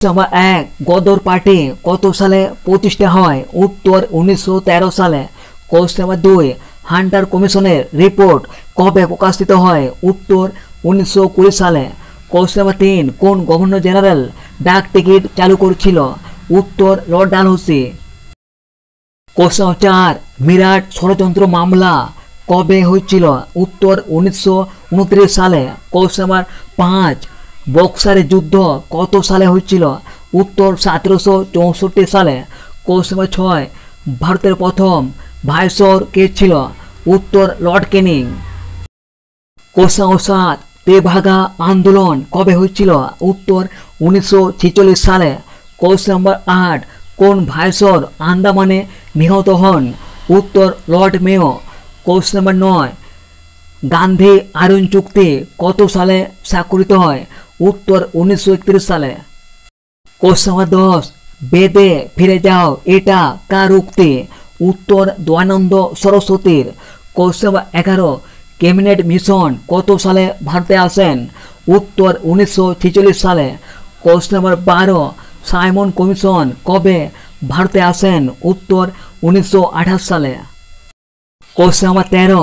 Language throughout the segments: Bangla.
নাম্বার 1 গদর পার্টি কত সালে প্রতিষ্ঠা হয়? উত্তর 1913 সালে। কোশ্চেন নাম্বার 2 হান্টার কমিশনের রিপোর্ট কবে প্রকাশিত হয়? উত্তর 1920 সালে। কোশ্চেন নাম্বার 3 কোন গভর্নর জেনারেল ডাক টিকিট চালু করেছিল? উত্তর Lord Dalhousie. Question number 4 Meerut ষড়যন্ত্র মামলা কবে হয়েছিল? উত্তর 1929 সালে। কোশ্চেন নাম্বার 5 বক্সারের যুদ্ধ কত সালে হয়েছিল? উত্তর 1764 সালে। কোশ্চেন নাম্বার 6 ভারতের প্রথম ভাইসরয় কে ছিল? উত্তর Lord Canning. Question number 7 Tebhaga আন্দোলন কবে হয়েছিল? উত্তর 1946 সালে। কোশ্চেন নাম্বার 8 কোন ভাইসরয় আন্দামানে নিহত হন? উত্তর Lord Mayo. Question number 9 Gandhi iron চুক্তি কত সালে স্বাক্ষরিত হয়? উত্তর 1931 সালে। কোশ্চেন নাম্বার 10 বেদে ফিরে যাও এটা কার উক্তি? উত্তর দয়ানন্দ সরস্বতীর। কোশ্চেন নাম্বার 11 ক্যাবিনেট মিশন কত সালে ভারতে আসেন? উত্তর 1946 সালে। কোশ্চেন নাম্বার 12 সাইমন কমিশন কবে ভারতে আসেন? উত্তর 1928 সালে। কোশ্চেন নাম্বার 13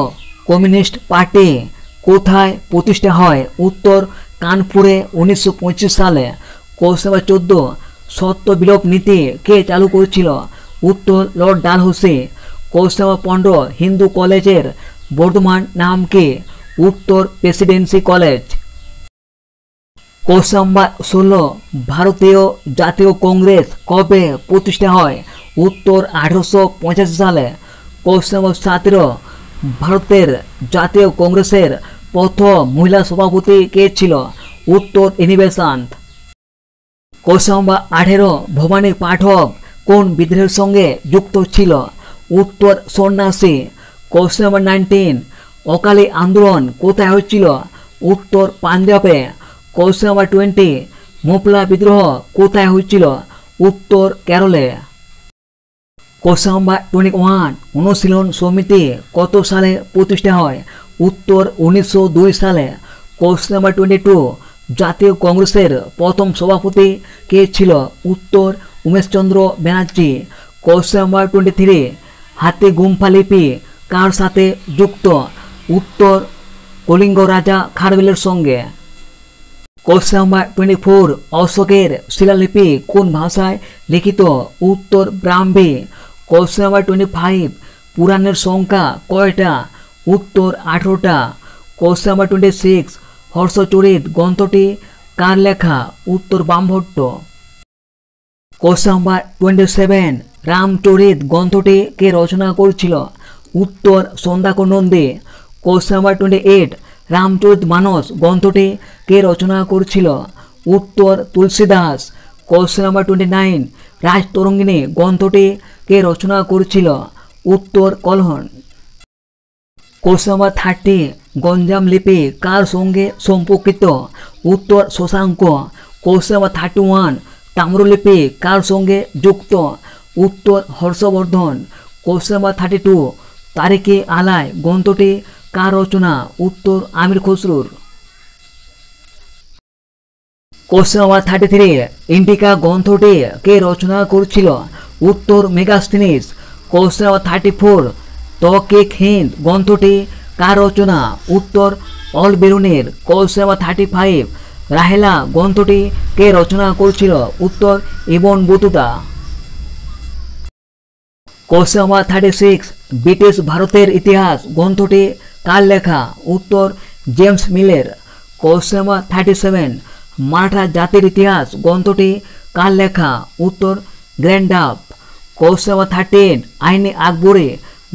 কমিউনিস্ট পার্টি কোথায় প্রতিষ্ঠা হয়? উত্তর কানপুরে 1925 সালে। কোশ্চেন নাম্বার 14 সত্য বিলোপ নীতি কে চালু করেছিল? উত্তর Lord Dalhousie. Question number 15 Hindu কলেজের বর্তমান নাম কি? উত্তর প্রেসিডেন্সি কলেজ। কোশ্চেন নাম্বার 16 ভারতীয় জাতীয় কংগ্রেস কবে প্রতিষ্ঠা হয়? উত্তর 1885 সালে। কোশ্চেন নাম্বার 17 ভারতের জাতীয় কংগ্রেসের প্রথম মহিলা সভাপতি কে ছিল? উত্তর Annie Besant. Question number 18 Bhabani Pathak কোন বিদ্রোহের সঙ্গে যুক্ত ছিল? উত্তর সন্ন্যাসী। কোশ্চেন নাম্বার 19 অকালি আন্দোলন কোথায় হয়েছিল? উত্তর পাঞ্জাবে। কোশ্চেন নাম্বার 20 মোপলা বিদ্রোহ কোথায় হয়েছিল? উত্তর কেরলে। কোশ্চেন নাম্বার 21 অনুশীলন সমিতি কত সালে প্রতিষ্ঠা হয়? উত্তর 1902 সালে। কোশ্চেন নাম্বার 22 জাতীয় কংগ্রেসের প্রথম সভাপতি কে ছিল? উত্তর উমেশচন্দ্র ব্যানার্জি। কোশ্চেন নাম্বার 23 হাতি গুম্ফা লিপি কার সাথে যুক্ত? উত্তর কলিঙ্গ রাজা খারবেলের সঙ্গে। কোশ্চেন নাম্বার 24 অশোকের শিলালিপি কোন ভাষায় লিখিত? উত্তর ব্রাহ্মী। কোশ্চেন নাম্বার 25 পুরাণের সংখ্যা কয়টা? উত্তর 18টা। কোশ্চেন নাম্বার 26 হর্ষচরিত গ্রন্থটি কার লেখা? উত্তর বামভট্ট। কোশ্চেন নাম্বার 27 রামচরিত গ্রন্থটি কে রচনা করেছিল? উত্তর সন্ধ্যাকর নন্দী। কোশ্চেন নাম্বার 28 রামচরিত মানস গ্রন্থটি কে রচনা করেছিল? উত্তর তুলসীদাস। কোশ্চেন নাম্বার 29 রাজতরঙ্গিনী গ্রন্থটি কে রচনা করেছিল? উত্তর কলহন। কোশ্চেন নাম্বার 30 গঞ্জাম লিপি কার সঙ্গে সম্পর্কিত? উত্তর শশাঙ্ক। কোশ্চেন নাম্বার 31 তাম্রলিপি কার সঙ্গে যুক্ত? উত্তর হর্ষবর্ধন। কোশ্চেন নাম্বার 32 তারিখে আলায় গ্রন্থটি কার রচনা? উত্তর আমির খসরুর। কোশ্চেন নাম্বার 33 ইন্ডিকা গ্রন্থটি কে রচনা করেছিল? উত্তর মেগাস্থিনিস। কোশ্চেন নাম্বার 34 তৌকিক হিন্দ গ্রন্থটি কার রচনা? উত্তর অল বেরুনের। কোশ্চেন নাম্বার 35 রাহেলা গ্রন্থটি কে রচনা করেছিল? উত্তর Ibn Battuta. Question number 36 British ভারতের ইতিহাস গ্রন্থটি কার লেখা? উত্তর জেমস মিলের। কোশ্চেন নাম্বার 37 মারাঠা জাতির ইতিহাস গ্রন্থটি কার লেখা? উত্তর গ্র্যান্ডাপ। কোশ্চেন নাম্বার 13 আইনে আকবরী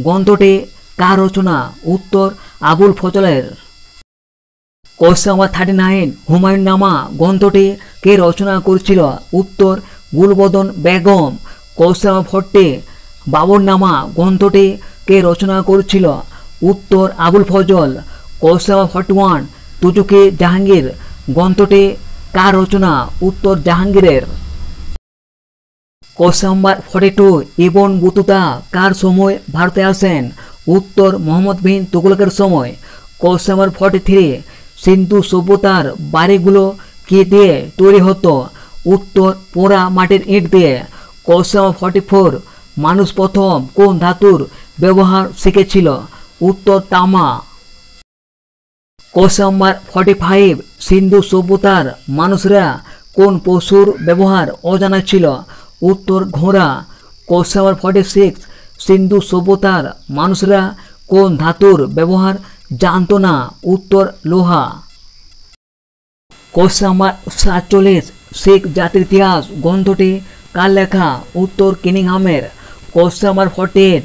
গ্রন্থটি কার রচনা? উত্তর আবুল ফজলের। কোশ্চেন নাম্বার 39 হুমায়ুন নামা গ্রন্থটি কে রচনা করেছিল? উত্তর গুলবদন বেগম। কোশ্চেন নাম্বার 40 বাবর নামা গ্রন্থটি কে রচনা করেছিল? উত্তর আবুল ফজল। কোশ্চেন নাম্বার 41 তুজুকি জাহাঙ্গীর গ্রন্থটি কার রচনা? উত্তর জাহাঙ্গীরের। কোশ্চেন নাম্বার 42 ইবন বতুতা কার সময় ভারতে আসেন? উত্তর মোহাম্মদ বিন তুগলকের সময়। কোশ্চেন নাম্বার 43 সিন্ধু সভ্যতার বাড়িগুলো কি দিয়ে তৈরি হতো? উত্তর পোড়া মাটির ইট দিয়ে। কোশ্চেন নাম্বার 44, মানুষ প্রথম কোন ধাতুর ব্যবহার শিখেছিল? উত্তর তামা। কোশ্চেন নাম্বার 45, সিন্ধু সভ্যতার মানুষরা কোন পশুর ব্যবহার অজানা ছিল? উত্তর ঘোড়া। কোশ্চেন নাম্বার 46, সিন্ধু সভ্যতার মানুষরা কোন ধাতুর ব্যবহার জানত না? উত্তর লোহা। কোশ্চেন নাম্বার 47, শিখ জাতির ইতিহাস গ্রন্থটি কার লেখা? উত্তর কিনিংহামের। কোশ্চেন নাম্বার 48,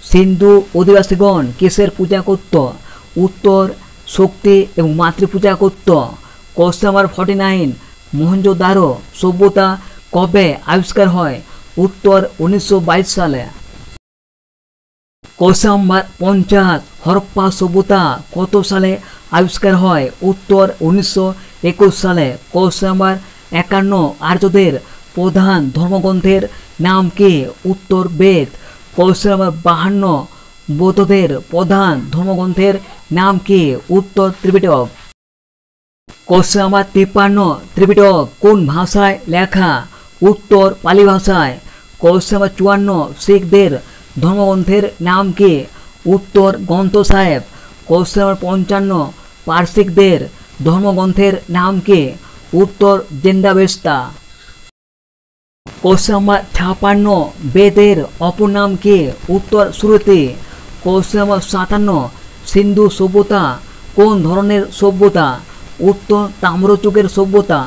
সিন্ধু অধিবাসীগণ কিসের পূজা করত? উত্তর শক্তি এবং মাতৃপূজা করত। কোশ্চেন নাম্বার 49, মহেঞ্জোদারো সভ্যতা কবে আবিষ্কার হয়? উত্তর 1922 সালে। কোশ্চেন নাম্বার 50, হরপ্পা সভ্যতা কত সালে আবিষ্কার হয়? উত্তর 1921 সালে। কোশ্চেন নাম্বার 51, আর্যদের প্রধান ধর্মগ্রন্থের নাম কি? উত্তর বেদ। কোশ্চেন নাম্বার 52, বৌদ্ধদের প্রধান ধর্মগ্রন্থের নাম কি? উত্তর ত্রিপিটক। কোশ্চেন নাম্বার 53, ত্রিপিটক কোন ভাষায় লেখা? উত্তর পালি ভাষায়। কোশ্চেন নাম্বার 54, শিখদের ধর্মগ্রন্থের নাম কি? উত্তর গ্রন্থ সাহেব। কোশ্চেন নাম্বার 55, পারসিকদের ধর্মগ্রন্থের নাম কি? উত্তর জেন্দাবেস্তা। কোশ্চেন নাম্বার 56, বেদের অপর নাম কি? উত্তর শ্রুতি। কোশ্চেন নাম্বার 57, সিন্ধু সভ্যতা কোন ধরনের সভ্যতা? উত্তর তাম্রযুগের সভ্যতা।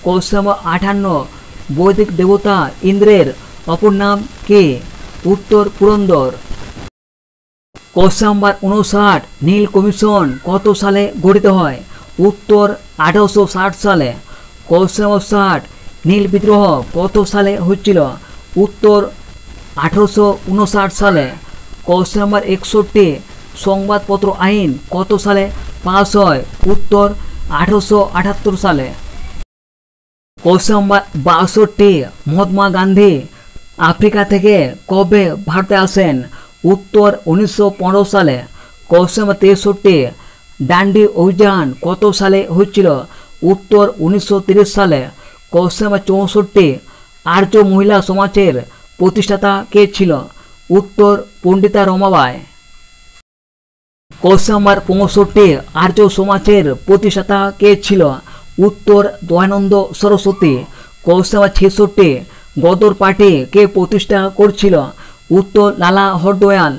কোশ্চেন নাম্বার 58, বৈদিক দেবতা ইন্দ্রের অপর নাম কি? উত্তর পুরন্দর। কোশ্চেন নাম্বার 59, নীল কমিশন কত সালে গঠিত হয়? উত্তর 1860 সালে। কোশ্চেন নাম্বার 60, নীল বিদ্রোহ কত সালে হচ্ছিল? উত্তর 1859 সালে। কোশ্চেন নাম্বার 61, সংবাদপত্র আইন কত সালে পাস হয়? উত্তর 1878 সালে। Question number 62, Mahatma Gandhi Africa থেকে কবে ভারতে আসেন? উত্তর 1915 সালে। কোশ্চেন নাম্বার 63, ডান্ডি অভিযান কত সালে হচ্ছিল? উত্তর 1930 সালে। কোশ্চেন নাম্বার 64, আর্য মহিলা সমাজের প্রতিষ্ঠাতা কে ছিল? উত্তর পণ্ডিতা রমাবাই। কোশ্চেন নাম্বার 65, আর্য সমাজের প্রতিষ্ঠাতা কে ছিল? উত্তর Dayananda Saraswati. Question number 66, Ghadar party কে প্রতিষ্ঠা করেছিল? উত্তর লালা হরদয়াল।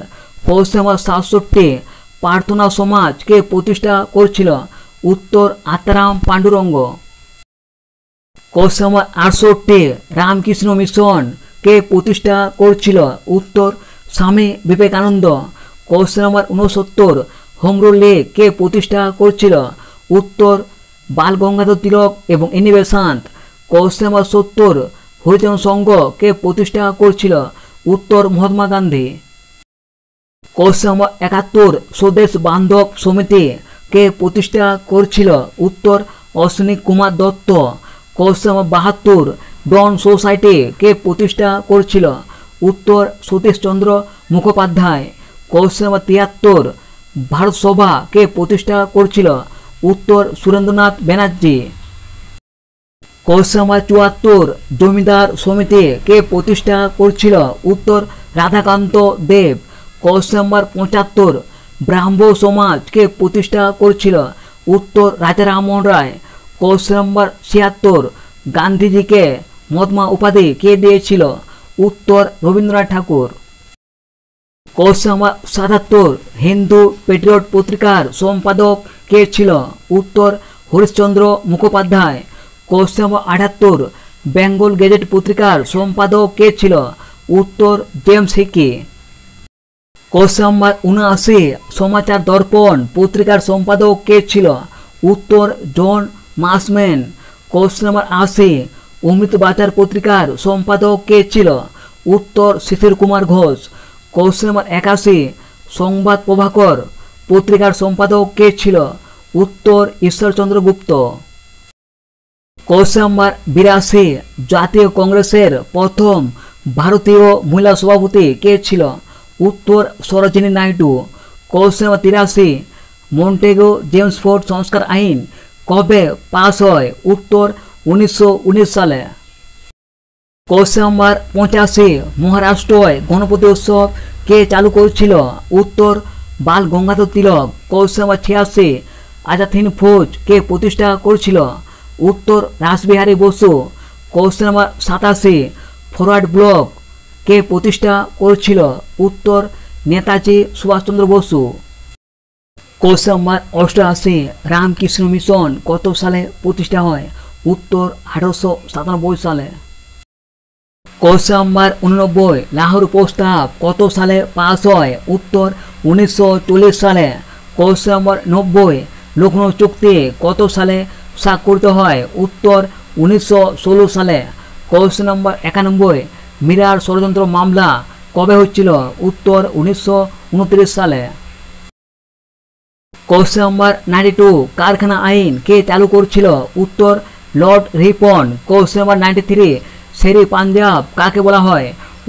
কোশ্চেন নাম্বার 67, প্রার্থনা সমাজ কে প্রতিষ্ঠা করেছিল? উত্তর Atmaram Pandurang. Question number 68, Ramakrishna mission কে প্রতিষ্ঠা করেছিল? উত্তর Swami Vivekananda. Question number 69, home rule league কে প্রতিষ্ঠা করেছিল? উত্তর বাল গঙ্গাধর তিলক এবং Annie Besant. Question number 70, Harijan Sangh কে প্রতিষ্ঠা করেছিল? উত্তর মহাত্মা গান্ধী। কোশ্চেন নাম্বার 71, স্বদেশ বান্ধব সমিতি কে প্রতিষ্ঠা করেছিল? উত্তর অশ্বিনী কুমার দত্ত। কোশ্চেন নাম্বার 72, ডন সোসাইটি কে প্রতিষ্ঠা করেছিল? উত্তর সতীশচন্দ্র মুখোপাধ্যায়। কোশ্চেন নাম্বার 73, ভারত সভা কে প্রতিষ্ঠা করেছিল? উত্তর সুরেন্দ্রনাথ ব্যানার্জি। কোশ্চেন নাম্বার 74, জমিদার সমিতি কে প্রতিষ্ঠা করেছিল? উত্তর রাধাকান্ত দেব। কোশ্চেন নাম্বার 75, ব্রাহ্ম সমাজ কে প্রতিষ্ঠা করেছিল? উত্তর রাজা রামমোহন রায়। কোশ্চেন নাম্বার 76, গান্ধীজিকে মহাত্মা উপাধি কে দিয়েছিল? উত্তর রবীন্দ্রনাথ ঠাকুর। কোশ্চেন নাম্বার 77, হিন্দু পেট্রিয়ট পত্রিকার সম্পাদক কে ছিল? উত্তর Harishchandra Mukhopadhyay. Question number 78, Bengal Gazette পত্রিকার সম্পাদক কে ছিল? উত্তর James Hicky. Question number 79, Samachar Darpan পত্রিকার সম্পাদক কে ছিল? উত্তর John Marshman. Question number 80, Amrita Bazar পত্রিকার সম্পাদক কে ছিল? উত্তর শিশির কুমার ঘোষ। কোশ্চেন নাম্বার 81, সংবাদ প্রভাকর পত্রিকার সম্পাদক কে ছিল? উত্তর ঈশ্বরচন্দ্র গুপ্ত। কোশ্চেন নাম্বার 82, জাতীয় কংগ্রেসের প্রথম ভারতীয় মহিলা সভাপতি কে ছিল? উত্তর Sarojini Naidu. Question number 83, Montagu Chelmsford সংস্কার আইন কবে পাস হয়? উত্তর 1919 সালে। কোশ্চেন নাম্বার 85 মহারাষ্ট্রয় গণপতি উৎসব কে চালু করেছিল? উত্তর বাল গঙ্গাধর তিলক। কোশ্চেন নাম্বার 86 আজাদ হিন্দ ফৌজ কে প্রতিষ্ঠা করেছিল? উত্তর Rashbehari Bose. Question number 87 forward bloc কে প্রতিষ্ঠা করেছিল? উত্তর Netaji Subhas Chandra Bose. Question number 88 Ramakrishna mission কত সালে প্রতিষ্ঠা হয়? উত্তর 1897 সালে। কোশ্চেন নাম্বার 89 লাহোর প্রস্তাব কত সালে পাস হয়? উত্তর 1940 সালে। কোশ্চেন নাম্বার 90 লখনৌ চুক্তি কত সালে স্বাক্ষরিত হয়? উত্তর 1916 সালে। কোশ্চেন নাম্বার 91 মিরার ষড়যন্ত্র মামলা কবে হচ্ছিল? উত্তর 1929 সালে। কোশ্চেন নাম্বার 92 কারখানা আইন কে চালু করেছিল? উত্তর Lord Ripon. Question number 93 Sher e Punjab কাকে বলা হয়?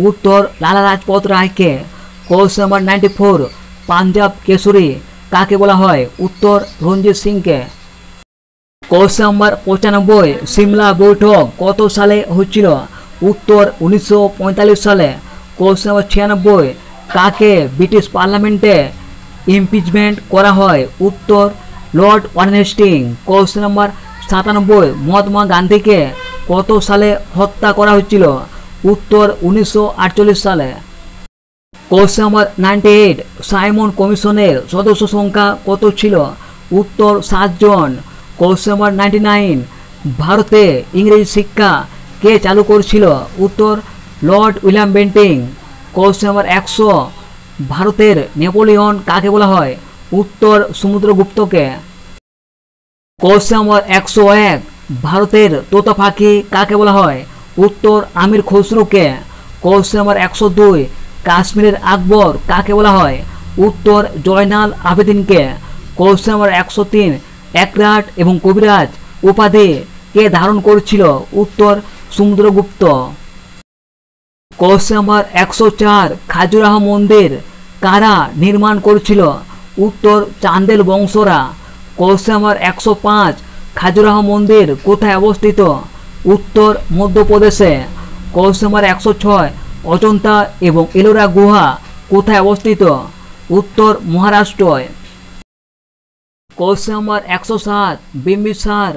উত্তর লালা লাজপত রায়কে। কোশ্চেন নাম্বার 94 পাঞ্জাব কেশরী কাকে বলা হয়? উত্তর রঞ্জিত সিংকে। কোশ্চেন নাম্বার 95 সিমলা বৈঠক কত সালে হচ্ছিল? উত্তর 1945 সালে। কোশ্চেন নাম্বার 96 কাকে ব্রিটিশ পার্লামেন্টে ইমপিচমেন্ট করা হয়? উত্তর Lord Warren Hasting. Question number 97 Mahatma গান্ধীকে কত সালে হত্যা করা হয়েছিল? উত্তর 1948 সালে। কোশ্চেন নাম্বার 98 সাইমন কমিশনের সদস্য সংখ্যা কত ছিল? উত্তর 7 জন। কোশ্চেন নাম্বার 99 ভারতে ইংরেজি শিক্ষা কে চালু করেছিল? উত্তর Lord William Bentinck. Question number 100 ভারতের নেপোলিয়ন কাকে বলা হয়? উত্তর সমুদ্রগুপ্তকে। কোশ্চেন নাম্বার 101 ভারতের তোতা পাখি কাকে বলা হয়? উত্তর আমির খসরুকে। কোশ্চেন নাম্বার 102 কাশ্মীরের আকবর কাকে বলা হয়? উত্তর জয়নাল আবেদিনকে। কোশ্চেন নাম্বার 103 একরাট এবং কবিরাজ উপাধি কে ধারণ করেছিল? উত্তর সমুদ্রগুপ্ত। কোশ্চেন নাম্বার 104 খাজুরাহ মন্দির কারা নির্মাণ করেছিল? উত্তর চান্দেল বংশরা। কোশ্চেন নাম্বার 105 খাজুরাহ মন্দির কোথায় অবস্থিত? উত্তর মধ্যপ্রদেশে। কোশ্চেন নাম্বার 106 অজন্তা এবং এলোরা গুহা কোথায় অবস্থিত? উত্তর মহারাষ্ট্রয়। কোশ্চেন নাম্বার 107 বিম্বিসার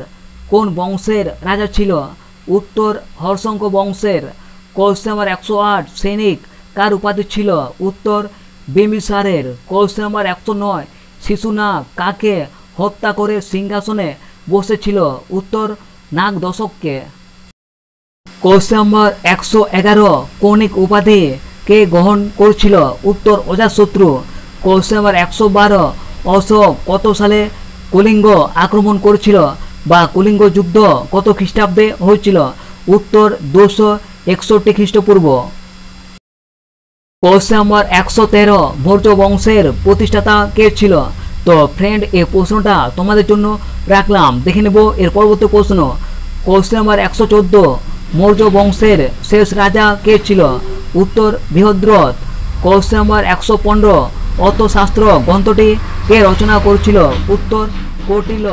কোন বংশের রাজা ছিল? উত্তর হর্ষঙ্ক বংশের। কোশ্চেন নাম্বার 108 সৈনিক কার উপাধি ছিল? উত্তর বিম্বিসারের। কোশ্চেন নাম্বার 109 শিশুনাগ কাকে হত্যা করে সিংহাসনে বসেছিল? উত্তর নাগ দশককে। কোশ্চেন নাম্বার 111 কৌণিক উপাধি কে গ্রহণ করেছিল? উত্তর অজাতশত্রু। কোশ্চেন নাম্বার 112 অশোক কত সালে কলিঙ্গ আক্রমণ করেছিল বা কলিঙ্গ যুদ্ধ কত খ্রিস্টাব্দে হয়েছিল? উত্তর 261 খ্রিস্টপূর্ব। কোশ্চেন নাম্বার 113 মৌর্য বংশের প্রতিষ্ঠাতা কে ছিল? তো ফ্রেন্ড এই প্রশ্নটা তোমাদের জন্য রাখলাম, দেখে নেব এর পরবর্তী প্রশ্ন। কোশ্চেন নাম্বার 114 মৌর্য বংশের শেষ রাজা কে ছিল? উত্তর বৃহদ্রথ। কোশ্চেন নাম্বার 115 অর্থশাস্ত্র গ্রন্থটি কে রচনা করেছিল? উত্তর কৌটিল্য।